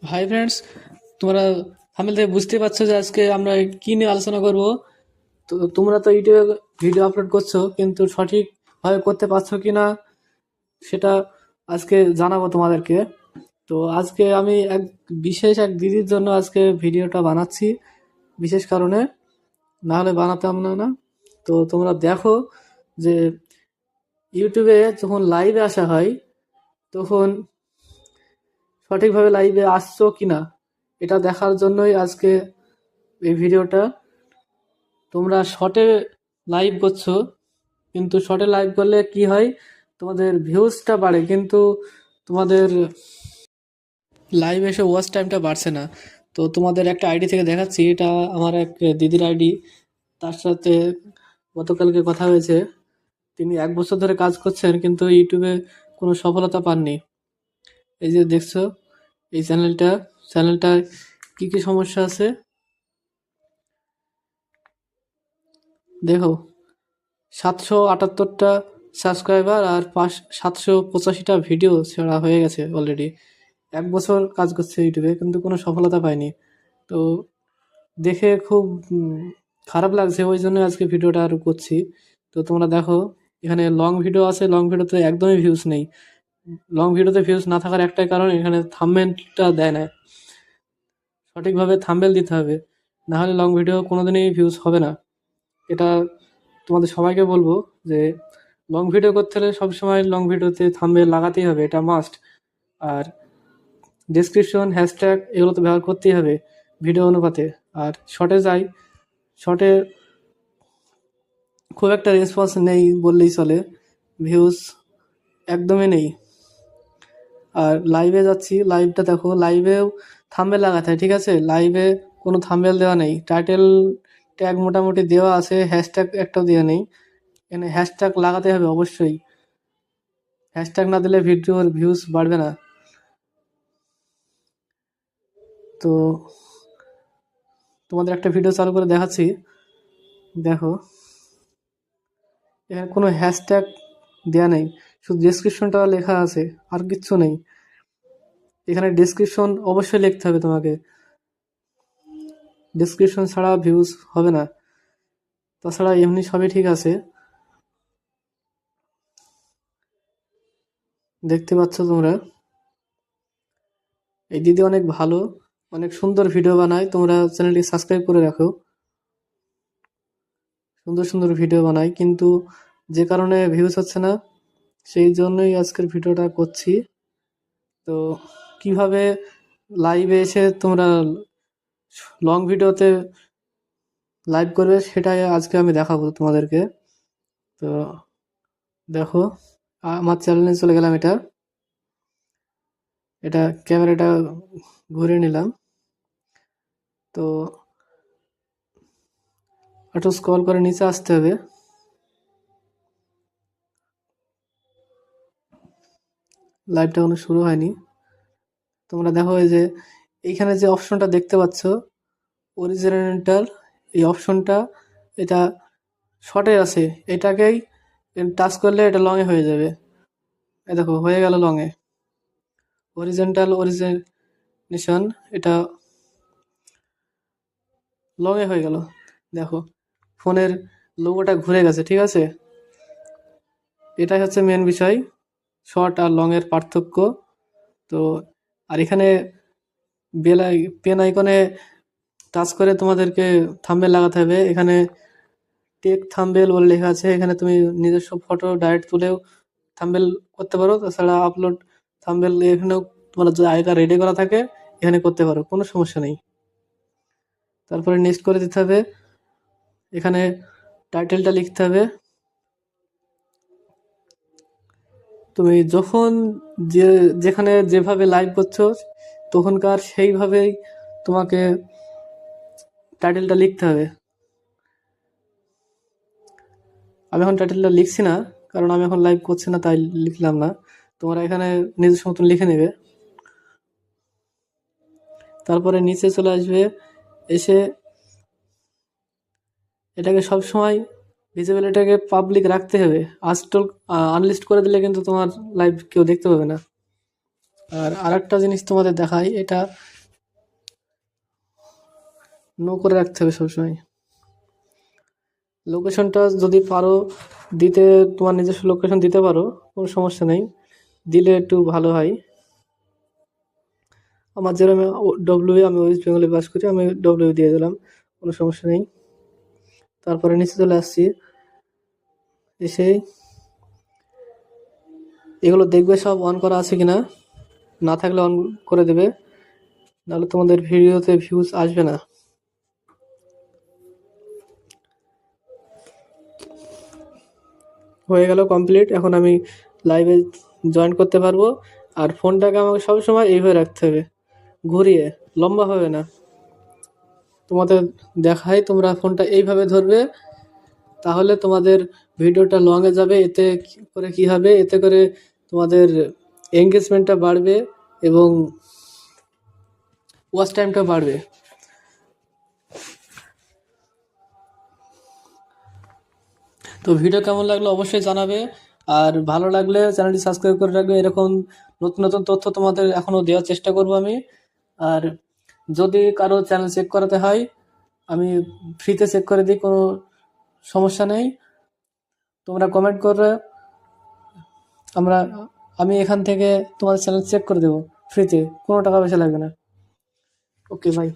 Hi friends, তোমরা thumbnail থেকে বুঝতে পারছো যে আজকে আমরা কি নিয়ে আলোচনা করব। তো তোমরা তো ইউটিউবে ভিডিও আপলোড করছো, কিন্তু সঠিকভাবে করতে পারছো কি না সেটা আজকে জানাবো তোমাদেরকে। তো আজকে আমি এক দিদির জন্য আজকে ভিডিওটা বানাচ্ছি, বিশেষ কারণে, না হলে বানাতাম না। তো তোমরা দেখো যে ইউটিউবে যখন লাইভে আসা হয় তখন সঠিকভাবে লাইভে আসছো কিনা এটা দেখার জন্যই আজকে এই ভিডিওটা। তোমরা শর্টে লাইভ করছো, কিন্তু শর্টে লাইভ করলে কি হয়, তোমাদের ভিউজটা বাড়ে, কিন্তু তোমাদের লাইভ এসে ওয়াচ টাইমটা বাড়ছে না। তো তোমাদের একটা আইডি থেকে দেখাচ্ছি, এটা আমার এক দিদির আইডি। তার সাথে গতকালকে কথা হয়েছে। তিনি 1 বছর ধরে কাজ করছেন, কিন্তু ইউটিউবে কোনো সফলতা পাননি। এই যে দেখছো এই চ্যানেলটা কি কি সমস্যা আছে দেখো। 778টা সাবস্ক্রাইবার আর 785টা ভিডিও ছাড়া হয়ে গেছে অলরেডি। 1 বছর কাজ করছে ইউটিউবে, কিন্তু কোনো সফলতা পায়নি। তো দেখে খুব খারাপ লাগছে, ওই জন্য আজকে ভিডিওটা আরও করছি। তো তোমরা দেখো, এখানে লং ভিডিও আছে, লং ভিডিওতে একদমই ভিউজ নেই। লং ভিডিওতে ভিউজ না থাকার একটাই কারণ, এখানে থাম্বনেলটা দেয় না। সঠিকভাবে থাম্বনেল দিতে হবে, না হলে লং ভিডিও কোনোদিনই ভিউজ হবে না। এটা তোমাদের সবাইকে বলবো যে লং ভিডিও করতে হলে সবসময় লং ভিডিওতে থাম্বনেল লাগাতেই হবে, এটা মাস্ট। আর ডেসক্রিপশন, হ্যাশট্যাগ এগুলো তো ব্যবহার করতেই হবে ভিডিও অনুপাতে। আর শর্টে যাই, শর্টে খুব একটা রেসপন্স নেই বললেই চলে, ভিউজ একদমই নেই। আর লাইভে যাচ্ছি, লাইভটা দেখো, লাইভেও থাম্বনেল লাগাতে হয়, ঠিক আছে? লাইভে কোনো থাম্বনেল দেওয়া নেই, টাইটেল ট্যাগ মোটামুটি দেওয়া আছে, হ্যাশট্যাগ একটাও দেওয়া নেই। এখানে হ্যাশট্যাগ লাগাতে হবে অবশ্যই, হ্যাশট্যাগ না দিলে ভিডিওর ভিউজ বাড়বে না। তো তোমাদের একটা ভিডিও চালু করে দেখাচ্ছি, দেখো। এখানে কোনো হ্যাশট্যাগ দেয়া নেই, শুধু ডেসক্রিপশনটা লেখা আছে, আর কিচ্ছু নেই। এখানে ডেসক্রিপশন অবশ্যই লিখতে হবে তোমাকে, ডেসক্রিপশন ছাড়া ভিউজ হবে না। তাছাড়া এমনি সবই ঠিক আছে, দেখতে পাচ্ছ তোমরা। এই দিদি অনেক ভালো, অনেক সুন্দর ভিডিও বানায়, তোমরা চ্যানেলটি সাবস্ক্রাইব করে রাখো। সুন্দর সুন্দর ভিডিও বানায়, কিন্তু যে কারণে ভিউজ হচ্ছে না, সেই জন্যই আজকের ভিডিওটা করছি। তো কিভাবে লাইভে এসে তোমরা লং ভিডিওতে লাইভ করবে সেটাই আজকে আমি দেখাবো তোমাদেরকে। তো দেখো, আমার চ্যানেলে চলে গেলাম, এটা ক্যামেরাটা ঘুরে নিলাম। তো একটু স্ক্রল করে নিচে আসতে হবে, লাইভটা এখনো শুরু হয়নি। তোমরা দেখো এই যে এইখানে যে অপশনটা দেখতে পাচ্ছ, অরিজিনাল, এই অপশনটা, এটা শর্টে আছে, এটাকেই টাচ করলে এটা লংয়ে হয়ে যাবে। এই দেখো হয়ে গেল লংয়ে, অরিজিনেশন, এটা লংয়ে হয়ে গেল। দেখো ফোনের লোগোটা ঘুরে গেছে, ঠিক আছে? এটাই হচ্ছে মেন বিষয়, শর্ট আর লং এর পার্থক্য। তো আর এখানে পেন আইকনে টাচ করে তোমাদেরকে থাম্বনেল লাগাতে হবে। এখানে টেক থাম্বনেল বলে লেখা আছে, এখানে তুমি নিজস্ব ফটো ডাইরেক্ট তুলেও থাম্বনেল করতে পারো। তাছাড়া আপলোড থাম্বনেল এখানেও তোমার যে আইকার রেডি করা থাকে এখানে করতে পারো, কোনো সমস্যা নেই। তারপরে নেক্সট করে দিতে হবে, এখানে টাইটেলটা লিখতে হবে। তুমি যখন যে যেখানে যেভাবে লাইভ করছো তখনকার সেইভাবেই তোমাকে টাইটেলটা লিখতে হবে। আমি এখন টাইটেলটা লিখছি না, কারণ আমি এখন লাইভ করছি না, তাই লিখলাম না। তোমরা এখানে নিজস্ব মতন লিখে নেবে। তারপরে নিচে চলে আসবে, এসে এটাকে সবসময় ভিজিবল, এটাকে পাবলিক রাখতে হবে। আনলিস্ট করে দিলে কিন্তু তোমার লাইভ কেউ দেখতে পাবে না। আর আরেকটা জিনিস তোমাদের দেখাই, এটা নো করে রাখতে হবে সবসময়। লোকেশনটা যদি পারো দিতে, তোমার নিজস্ব লোকেশন দিতে পারো, কোনো সমস্যা নেই, দিলে একটু ভালো হয়। আমার যেরকম ডব্লিউ, আমি ওয়েস্ট বেঙ্গলে বাস করি, আমি ডব্লিউ দিয়ে দিলাম, কোনো সমস্যা নেই। তারপরে নিচে চলে আসছি, এসে এগুলো দেখবে সব অন করা আছে কিনা, না থাকলে অন করে দেবে, নাহলে তোমাদের ভিডিওতে ভিউজ আসবে না। হয়ে গেল কমপ্লিট। এখন আমি লাইভে জয়েন করতে পারবো। আর ফোনটাকে আমাকে সবসময় এইভাবে রাখতে হবে, ঘুরিয়ে, লম্বাভাবে না। তোমাদের দেখাই, তোমরা ফোনটা এইভাবে ধরবে, তাহলে তোমাদের ভিডিওটা লংয়ে যাবে। এতে করে কি হবে, এতে করে তোমাদের এঙ্গেজমেন্টটা বাড়বে এবং ওয়াচ টাইমটা বাড়বে। তো ভিডিও কেমন লাগলো অবশ্যই জানাবে, আর ভালো লাগলে চ্যানেলটি সাবস্ক্রাইব করে রাখবে। এরকম নতুন নতুন তথ্য তোমাদের এখনও দেওয়ার চেষ্টা করব আমি। আর যদি কারো চ্যানেল চেক করাতে হয়, আমি ফ্রিতে চেক করে দিই, কোনো সমস্যা নেই। তোমরা কমেন্ট করে আমি এখান থেকে তোমাদের চ্যানেল চেক করে দেবো ফ্রিতে, কোনো টাকা পয়সা লাগবে না। ওকে ভাই।